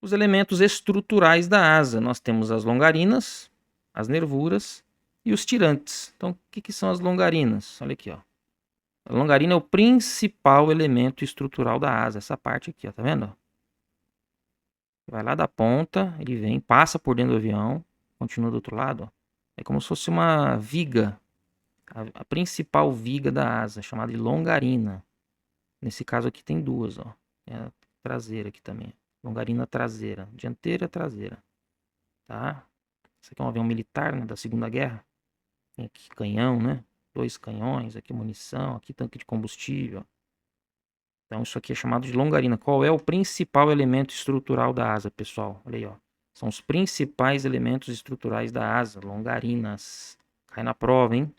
Os elementos estruturais da asa. Nós temos as longarinas, as nervuras e os tirantes. Então, o que são as longarinas? Olha aqui, ó. A longarina é o principal elemento estrutural da asa. Essa parte aqui, ó, tá vendo? Vai lá da ponta, ele vem, passa por dentro do avião, continua do outro lado, ó. É como se fosse uma viga, a principal viga da asa, chamada de longarina. Nesse caso aqui tem duas, ó. É a traseira aqui também. Longarina traseira, dianteira e traseira, tá? Esse aqui é um avião militar, né, da Segunda Guerra. Tem aqui canhão, né? 2 canhões, aqui munição, aqui tanque de combustível. Então isso aqui é chamado de longarina. Qual é o principal elemento estrutural da asa, pessoal? Olha aí, ó. São os principais elementos estruturais da asa, longarinas. Cai na prova, hein?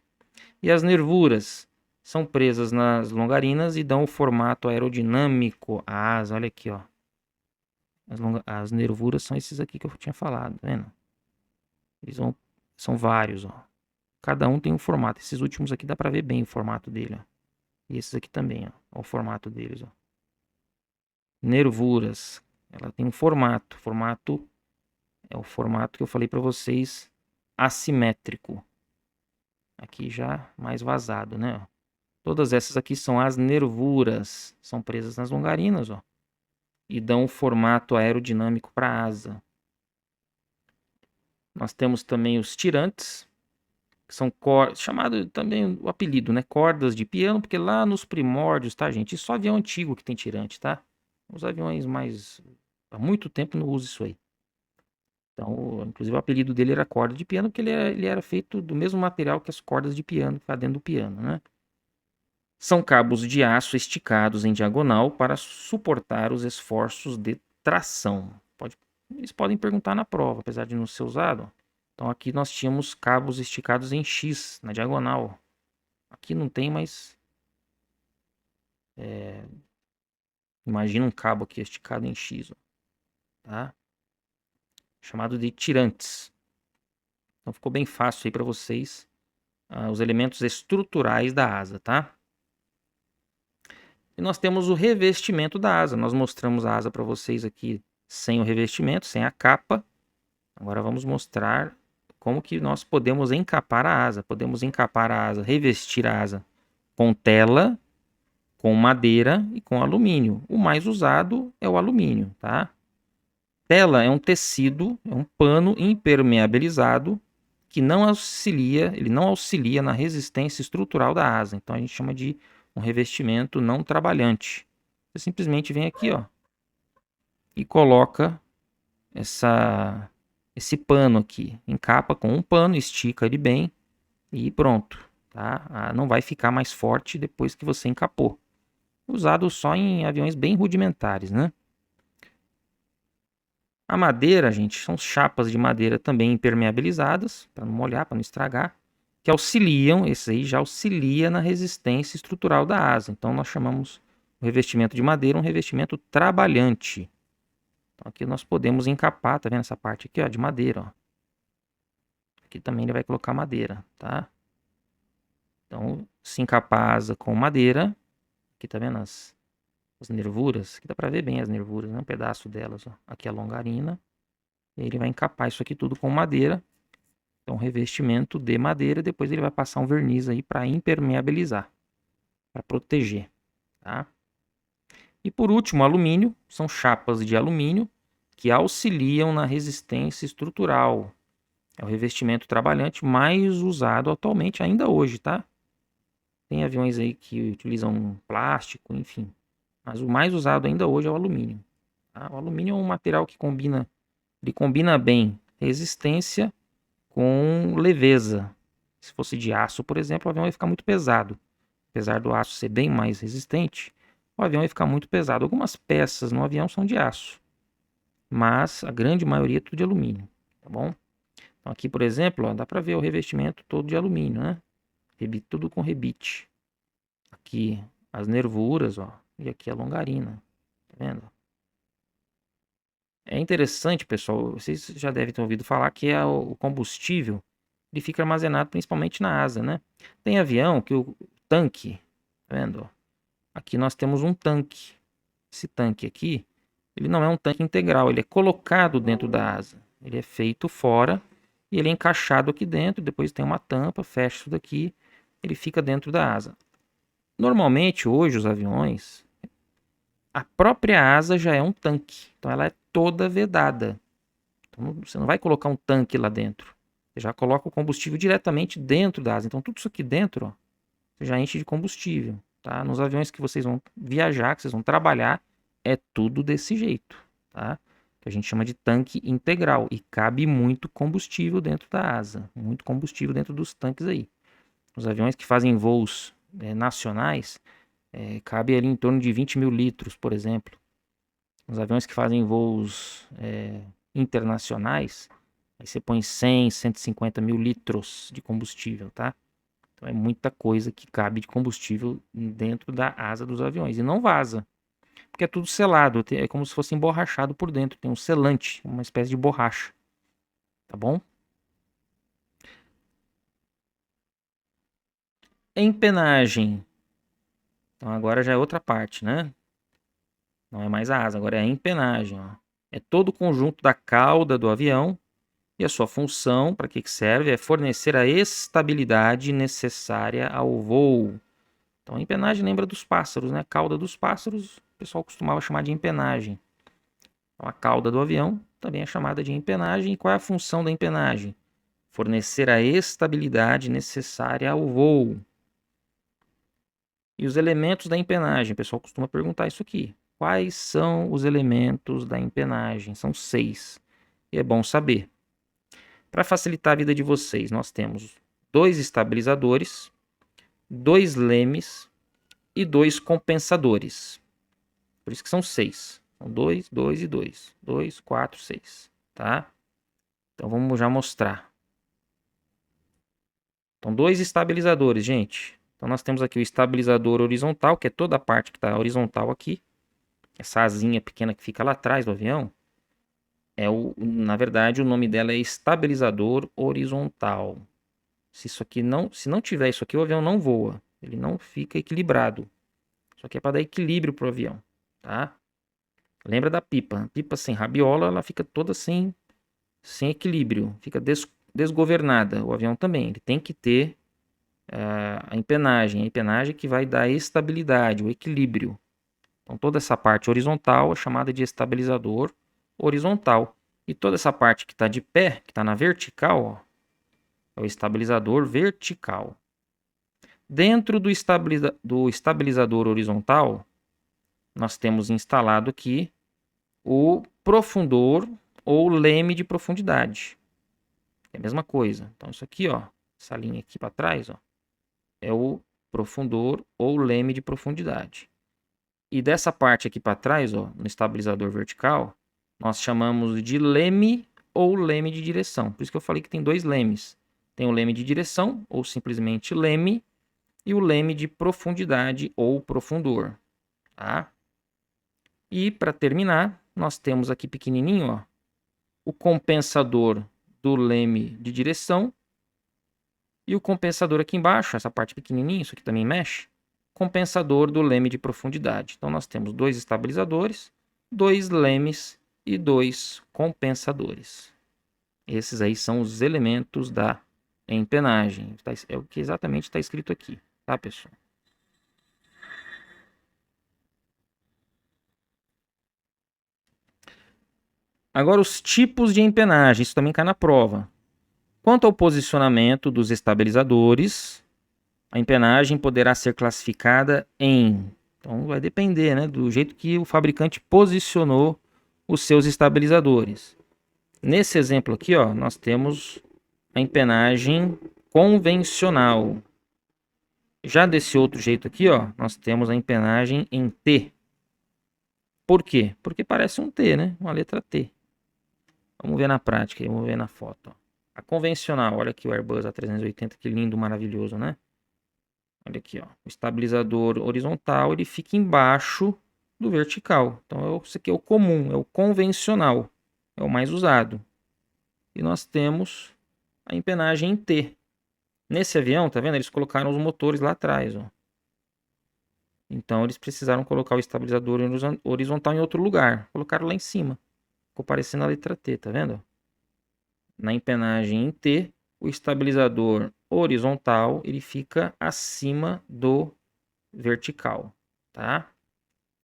E as nervuras são presas nas longarinas e dão o formato aerodinâmico à asa. Olha aqui, ó. As nervuras são esses aqui que eu tinha falado, tá vendo? São vários, ó. Cada um tem um formato. Esses últimos aqui dá pra ver bem o formato dele, ó. E esses aqui também, ó. Olha o formato deles, ó. Nervuras. Ela tem um formato. Formato é o formato que eu falei pra vocês, assimétrico. Aqui já mais vazado, né? Todas essas aqui são as nervuras. São presas nas longarinas, ó. E dão um formato aerodinâmico para a asa. Nós temos também os tirantes, que são chamado também o apelido, né? Cordas de piano, porque lá nos primórdios, tá, gente? Isso só avião antigo que tem tirante, tá? Os aviões mais há muito tempo não usam isso aí. Então, inclusive o apelido dele era corda de piano, porque ele era feito do mesmo material que as cordas de piano que tá dentro do piano, né? São cabos de aço esticados em diagonal para suportar os esforços de tração. Eles podem perguntar na prova, apesar de não ser usado. Então aqui nós tínhamos cabos esticados em X, na diagonal. Aqui não tem, mas imagina um cabo aqui esticado em X, ó, tá? Chamado de tirantes. Então ficou bem fácil aí para vocês os elementos estruturais da asa, tá? E nós temos o revestimento da asa. Nós mostramos a asa para vocês aqui sem o revestimento, sem a capa. Agora vamos mostrar como que nós podemos encapar a asa. Podemos encapar a asa, revestir a asa com tela, com madeira e com alumínio. O mais usado é o alumínio, tá? Tela é um tecido, é um pano impermeabilizado que ele não auxilia na resistência estrutural da asa. Então a gente chama de um revestimento não trabalhante. Você simplesmente vem aqui, ó, e coloca esse pano aqui, encapa com um pano, estica ele bem e pronto, tá? Não vai ficar mais forte depois que você encapou. Usado só em aviões bem rudimentares, né? A madeira, gente, são chapas de madeira também impermeabilizadas, para não molhar, para não estragar, que auxiliam, esse aí já auxilia na resistência estrutural da asa. Então nós chamamos o revestimento de madeira um revestimento trabalhante. Então aqui nós podemos encapar, tá vendo essa parte aqui, ó, de madeira, ó. Aqui também ele vai colocar madeira, tá? Então, se encapar a asa com madeira, aqui tá vendo as nervuras, aqui dá pra ver bem as nervuras, né? Um pedaço delas, ó. Aqui é a longarina. E ele vai encapar isso aqui tudo com madeira. Então, revestimento de madeira. Depois ele vai passar um verniz aí para impermeabilizar, para proteger, tá? E por último, alumínio. São chapas de alumínio que auxiliam na resistência estrutural. É o revestimento trabalhante mais usado atualmente, ainda hoje, tá? Tem aviões aí que utilizam plástico, enfim. Mas o mais usado ainda hoje é o alumínio. Tá? O alumínio é um material que ele combina bem resistência com leveza. Se fosse de aço, por exemplo, o avião ia ficar muito pesado. Apesar do aço ser bem mais resistente, o avião ia ficar muito pesado. Algumas peças no avião são de aço, mas a grande maioria é tudo de alumínio, tá bom? Então aqui, por exemplo, ó, dá para ver o revestimento todo de alumínio, né? Tudo com rebite. Aqui as nervuras, ó, e aqui a longarina, tá vendo? É interessante, pessoal, vocês já devem ter ouvido falar que o combustível ele fica armazenado principalmente na asa, né? Tem avião que o tanque, tá vendo? Aqui nós temos um tanque. Esse tanque aqui, ele não é um tanque integral, ele é colocado dentro da asa. Ele é feito fora e ele é encaixado aqui dentro, depois tem uma tampa, fecha isso daqui, ele fica dentro da asa. Normalmente, hoje, os aviões, a própria asa já é um tanque, então ela é toda vedada. Então, você não vai colocar um tanque lá dentro. Você já coloca o combustível diretamente dentro da asa. Então, tudo isso aqui dentro, ó, você já enche de combustível. Tá? Nos aviões que vocês vão viajar, que vocês vão trabalhar, é tudo desse jeito. Tá? Que a gente chama de tanque integral. E cabe muito combustível dentro da asa. Muito combustível dentro dos tanques aí. Os aviões que fazem voos nacionais, cabe ali em torno de 20 mil litros, por exemplo. Os aviões que fazem voos internacionais, aí você põe 100, 150 mil litros de combustível, tá? Então é muita coisa que cabe de combustível dentro da asa dos aviões. E não vaza, porque é tudo selado, é como se fosse emborrachado por dentro. Tem um selante, uma espécie de borracha, tá bom? Empenagem. Então agora já é outra parte, né? Não é mais a asa, agora é a empenagem. Ó. É todo o conjunto da cauda do avião e a sua função, para que serve, é fornecer a estabilidade necessária ao voo. Então a empenagem lembra dos pássaros, né? A cauda dos pássaros, o pessoal costumava chamar de empenagem. Então a cauda do avião também é chamada de empenagem. E qual é a função da empenagem? Fornecer a estabilidade necessária ao voo. E os elementos da empenagem, o pessoal costuma perguntar isso aqui. Quais são os elementos da empenagem? São 6. E é bom saber. Para facilitar a vida de vocês, nós temos 2 estabilizadores, 2 lemes e 2 compensadores. Por isso que são 6. São 2, 2 e 2. 2, 4, 6. Tá? Então vamos já mostrar. Então, 2 estabilizadores, gente. Então nós temos aqui o estabilizador horizontal, que é toda a parte que está horizontal aqui. Essa asinha pequena que fica lá atrás do avião. Na verdade, o nome dela é estabilizador horizontal. Se não tiver isso aqui, o avião não voa. Ele não fica equilibrado. Isso aqui é para dar equilíbrio pro avião, tá? Lembra da pipa? A pipa sem rabiola, ela fica toda sem equilíbrio, fica desgovernada. O avião também, ele tem que ter a empenagem que vai dar estabilidade, o equilíbrio. Então toda essa parte horizontal é chamada de estabilizador horizontal. E toda essa parte que está de pé, que está na vertical, ó, é o estabilizador vertical. Dentro do estabilizador horizontal, nós temos instalado aqui o profundor ou leme de profundidade. É a mesma coisa. Então, isso aqui, ó, essa linha aqui para trás, ó, é o profundor ou leme de profundidade. E dessa parte aqui para trás, ó, no estabilizador vertical, nós chamamos de leme ou leme de direção. Por isso que eu falei que tem 2 lemes. Tem o leme de direção, ou simplesmente leme, e o leme de profundidade ou profundor. Tá? E para terminar, nós temos aqui pequenininho, ó, o compensador do leme de direção e o compensador aqui embaixo, essa parte pequenininha, isso aqui também mexe, compensador do leme de profundidade. Então nós temos 2 estabilizadores, 2 lemes e 2 compensadores. Esses aí são os elementos da empenagem. É o que exatamente está escrito aqui, tá, pessoal? Agora os tipos de empenagem, isso também cai na prova. Quanto ao posicionamento dos estabilizadores, a empenagem poderá ser classificada em... Então vai depender, né, do jeito que o fabricante posicionou os seus estabilizadores. Nesse exemplo aqui, ó, nós temos a empenagem convencional. Já desse outro jeito aqui, ó, nós temos a empenagem em T. Por quê? Porque parece um T, né? Uma letra T. Vamos ver na prática, vamos ver na foto. Ó. A convencional, olha aqui o Airbus A380, que lindo, maravilhoso, né? Olha aqui, ó. O estabilizador horizontal, ele fica embaixo do vertical. Então, isso aqui é o comum, é o convencional. É o mais usado. E nós temos a empenagem em T. Nesse avião, tá vendo? Eles colocaram os motores lá atrás, ó. Então eles precisaram colocar o estabilizador horizontal em outro lugar. Colocaram lá em cima. Ficou parecendo a letra T, tá vendo? Na empenagem em T, o estabilizador horizontal ele fica acima do vertical, tá?